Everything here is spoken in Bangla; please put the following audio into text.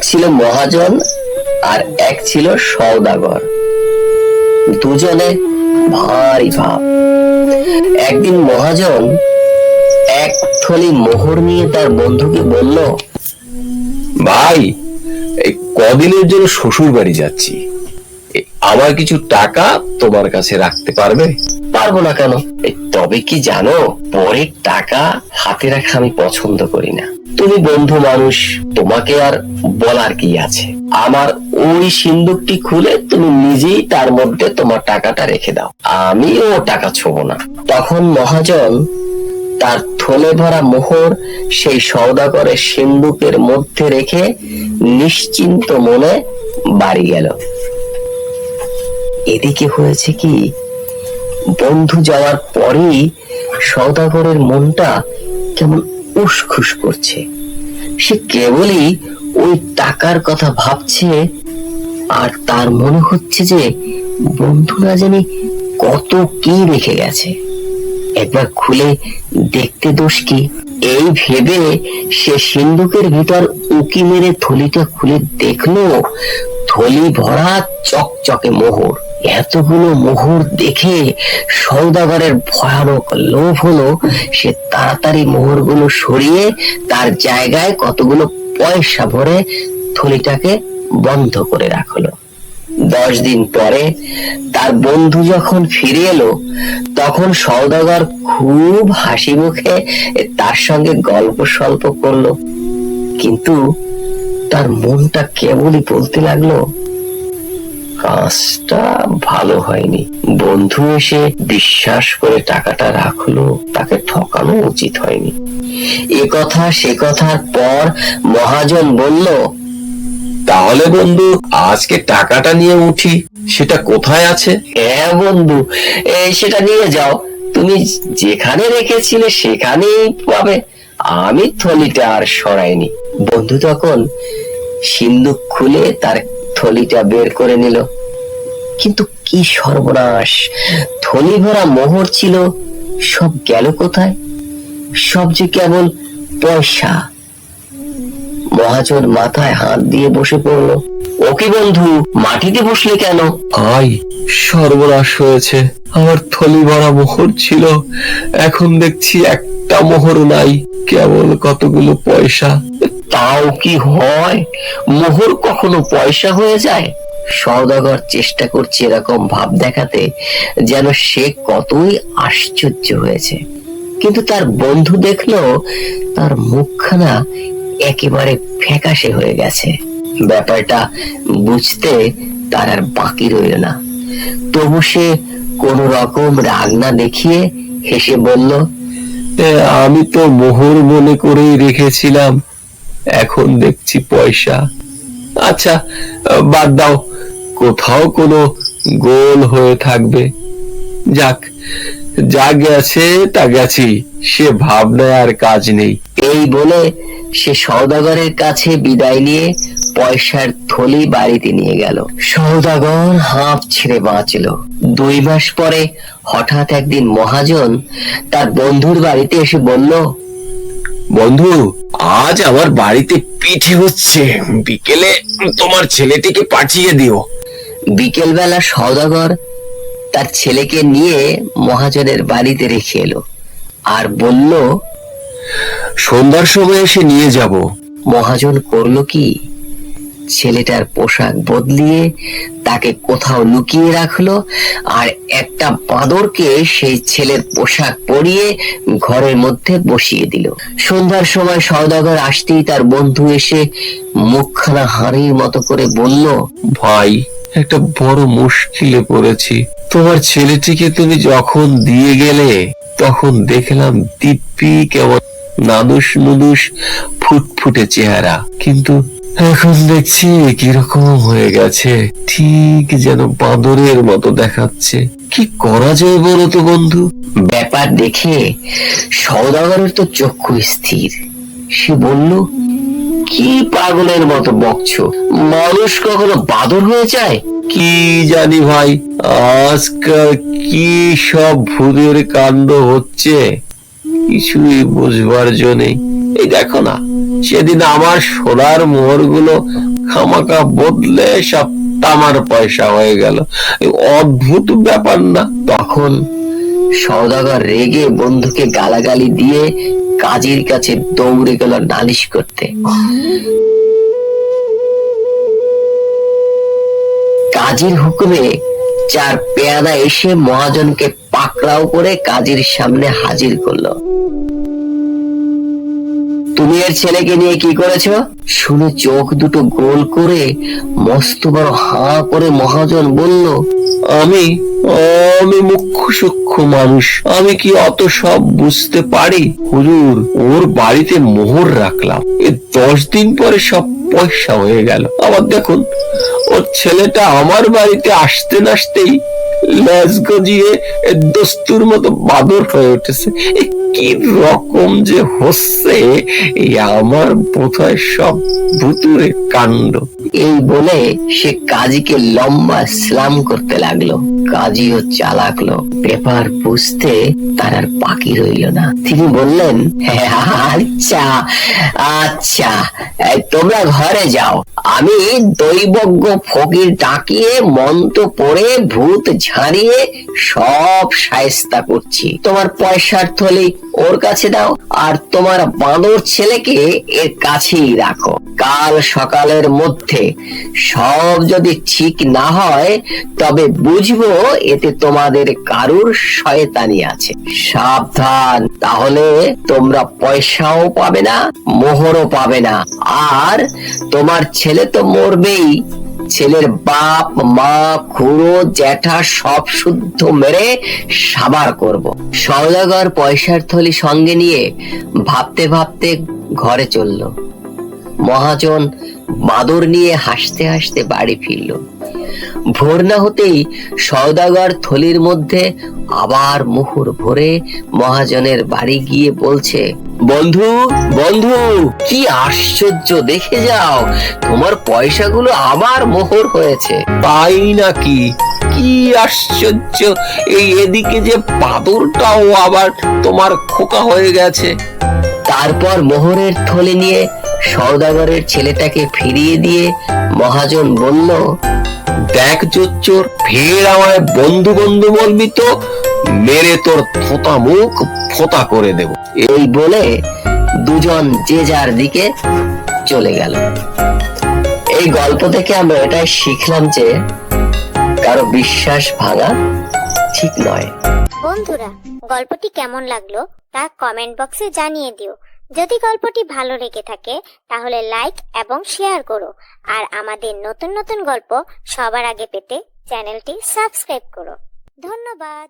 ছিল মহাজন আর এক ছিল সওদাগর। দুজনে ভারী ভাব। একদিন মহাজন এক থলি মোহর নিয়ে তার বন্ধুকে বলল, ভাই, এই কদিনের জন্য শ্বশুর বাড়ি যাচ্ছি, আমার কিছু টাকা তোমার কাছে রাখতে পারবে? পারবো না কেন? তবে কি জানো, পরের টাকা হাতে রাখা আমি পছন্দ করি না। তুমি বন্ধু মানুষ, তোমাকে আর বলার কি আছে। আমার ওই সিন্দুকটি খুলে তুমি নিজেই তার মধ্যে তোমার টাকাটা রেখে দাও, আমিও টাকা ছোবো না। তখন মহাজন তার থলে ভরা মোহর সেই সওদাগরের সিন্দুকের মধ্যে রেখে নিশ্চিন্ত মনে বাড়ি গেল। এদিকে হয়েছে কি, বন্ধু যাওয়ার পরেই সওদাগরের মনটা কেমন উসখুস করছে। সে কেবলই ওই টাকার কথা ভাবছে, আর তার মনে হচ্ছে যে বন্ধু না জানি কত কি রেখে গেছে, একবার খুলে দেখতে দোষ কি। এই ভেবে সে সিন্দুকের ভিতর উকি মেরে থলিটা খুলে দেখলো, থলি ভরা চকচকে মোহর। এতগুলো মোহর দেখে সওদাগরের ভয়ানক লোভ হলো। সে তাড়াতাড়ি মোহরগুলো সরিয়ে তার জায়গায় কতগুলো পয়সা ভরে থলিটাকে বন্ধ করে রাখলো। 10 দিন পরে তার বন্ধু যখন ফিরে এলো, তখন সওদাগর খুব হাসি মুখে তার সঙ্গে গল্প সল্প করলো, কিন্তু তার মনটা কেবলই বলতে লাগলো, কাজটা ভালো হয়নি। বন্ধু এসে বিশ্বাস করে টাকাটা রাখলো, তাকে ঠকানো উচিত হয়নি। এ কথা সে কথার পর মহাজন বলল, তাহলে বন্ধু, আজকে টাকাটা নিয়ে উঠি, সেটা কোথায় আছে? হ্যাঁ বন্ধু, সেটা নিয়ে যাও, তুমি যেখানে রেখেছিলে সেখানেই পাবে, আমি থলিটা আর সরাইনি। বন্ধু তখন সিন্দুক খুলে তার থলিটা বের করে নিল, কিন্তু কি সর্বনাশ! থলি ভরা মোহর ছিল, সব গেল কোথায়? সব যে কেবল পয়সা। মহাজন মাথায় হাত দিয়ে বসে পড়লো। ও কি বন্ধু, মাটিতে বসলে কেন? ভাই, সর্বনাশ হয়েছে। আমার থলি ভরা মোহর ছিল, এখন দেখছি একটা মোহর নাই, কেবল কতগুলো পয়সা। তাও কি হয়? মোহর কখনো পয়সা হয়ে যায়? সওদাগর চেষ্টা করছে এরকম ভাব দেখাতে যেন সে কতই আশ্চর্য হয়েছে, কিন্তু তার বন্ধু দেখলো তার মুখখানা একেবারে ফ্যাকাশে হয়ে গেছে। ব্যাপারটা বুঝতে তার আর বাকি রইল না। তবু সে কোন রকম রাগ না দেখিয়ে হেসে বলল, আমি তো মোহর মনে করেই রেখেছিলাম, এখন দেখছি পয়সা। আচ্ছা, বাদ দাও, কোথাও কোনো গোল হয়ে থাকবে। যাক, যা গেছে তা গেছি, সে ভাবনায় আর কাজ নেই। এই বলে সে সওদাগরের কাছে বিদায় নিয়ে পয়সার থলি বাড়িতে নিয়ে গেল। সওদাগর হাঁপ ছেড়ে বাঁচল। 2 মাস পরে হঠাৎ একদিন মহাজন তার বন্ধুর বাড়িতে এসে বলল, বন্ধু, আজ আমার বাড়িতে পিঠে হচ্ছে, বিকেলে তোমার ছেলেটিকে পাঠিয়ে দিও। বিকেল বেলা সওদাগর তার ছেলেকে নিয়ে মহাজনের বাড়িতে রেখে এলো আর বলল, সন্ধ্যার সময় এসে নিয়ে যাব। মহাজন করলো কি, ছেলেটার পোশাক বদলিয়ে তাকে কোথাও লুকিয়ে রাখলো, আর একটা বাঁদরকে সেই ছেলের পোশাক পরিয়ে ঘরের মধ্যে বসিয়ে দিল। সন্ধ্যার সময় সওদাগর আসতেই তার বন্ধু এসে মুখখানা হাড়ির মতো করে বলল, ভাই, একটা বড় মুশকিলে পড়েছি। তোমার ছেলেটিকে তুমি যখন দিয়ে গেলে, তখন দেখলাম দিব্যি কেমন নাদুস নুদুস ফুটফুটে চেহারা, কিন্তু এখন দেখছি কিরকম হয়ে গেছে, ঠিক যেন বাঁদরের মতো দেখাচ্ছে। কি করা যায় বলো তো বন্ধু? ব্যাপার দেখে সওদাগরের তো চক্ষু স্থির। সে বলল, কি পাগলের মতো বকছো? মানুষ কখনো বাদর হয়ে যায়? কি জানি ভাই, আজকাল কি সব ভূতের কাণ্ড হচ্ছে, কিছুই বুঝবার জো নেই। এই দেখো না, সেদিন আমার সোনার মোহরগুলো খামাকা বদলে সব তামার পয়সা হয়ে গেল। অদ্ভুত ব্যাপার না? তখন সওদাগর রেগে বন্ধুকে গালাগালি দিয়ে কাজীর কাছে দৌড়ে গেল নালিশ করতে। কাজীর হুকুমে 4 পেয়াদা এসে মহাজনকে পাকড়াও করে কাজীর সামনে হাজির করলো। তুমি এর ছেলেকে নিয়ে কি করেছো? শুনে চোখ দুটো গোল করে মস্ত বড় হাঁ করে মহাজন বলল, আমি আমি মুখ্য সূক্ষ্ম মানুষ, আমি কি অত সব বুঝতে পারি? হুজুর, ওর বাড়িতে মোহর রাখলাম, 10 দিন পরে সব পয়সা হয়ে গেল। আবার দেখুন, ওর ছেলেটা আমার বাড়িতে আসতে না আসতেই লেজ গজিয়ে দস্তুর মতো বাদর হয়ে উঠেছে। কি রকম যে হচ্ছে, এই আমার বোধহয় সব ভুতুরে কাণ্ড। এই বলে সে কাজীকে লম্বা সালাম করতে লাগলো। কাজীও চালাক লোক, ব্যাপার বুঝতে তার আর বাকি রইল না। তিনি বললেন, আচ্ছা আচ্ছা, তোমরা ঘরে যাও, আমি দৈবজ্ঞ ফকির ডাকিয়ে মন্ত্র পড়ে ভূত ঝাড়িয়ে সব শায়েস্তা করছি। তোমার পয়সার থলি ওর কাছে দাও, আর তোমার বাঁদর ছেলেকে এর কাছেই রাখো। কাল সকালের মধ্যে সব যদি ঠিক না হয়, তবে বুঝবো এতে তোমাদের কারুর শয়তানি আছে। সাবধান, তাহলে তোমরা পয়সাও পাবে না, মোহরও পাবে না, আর তোমার ছেলে তো মরবেই। ছেলের বাপ মা খুড়ো জ্যাঠা সব শুদ্ধ মেরে সাবার করব। সওদাগর পয়সার থলি সঙ্গে নিয়ে ভাবতে ভাবতে ঘরে চলল। মহাজন বাদর নিয়ে হাসতে হাসতে বাড়ি ফিরল। ভোর না হতেই সওদাগর থলির মধ্যে আবার মোহর ভরে মহাজনের বাড়ি গিয়ে বলছে, বন্ধু বন্ধু, কি আশ্চর্য, দেখে যাও, তোমার পয়সাগুলো আবার মোহর হয়েছে। তাই নাকি? কি আশ্চর্য! এই এদিকে যে বাদরটাও আবার তোমার খোকা হয়ে গেছে। তারপর মোহরের থলে নিয়ে সওদাগরের ছেলেটাকে ফিরিয়ে দিয়ে মহাজন বলল, দেখ জোচ্চোর, ফের আমায় বন্ধু বন্ধু বলবি তো মেরে তোর থোতা মুখ ফোতা করে দেব। এই বলে দুজন যে যার দিকে চলে গেল। এই গল্প থেকে আমরা এটাই শিখলাম যে কারো বিশ্বাস ভাঙা ঠিক নয়। বন্ধুরা, গল্পটি কেমন লাগলো তা কমেন্ট বক্সে জানিয়ে দিও। যদি গল্পটি ভালো লেগে থাকে তাহলে লাইক এবং শেয়ার করো, আর আমাদের নতুন নতুন গল্প সবার আগে পেতে চ্যানেলটি সাবস্ক্রাইব করো। ধন্যবাদ।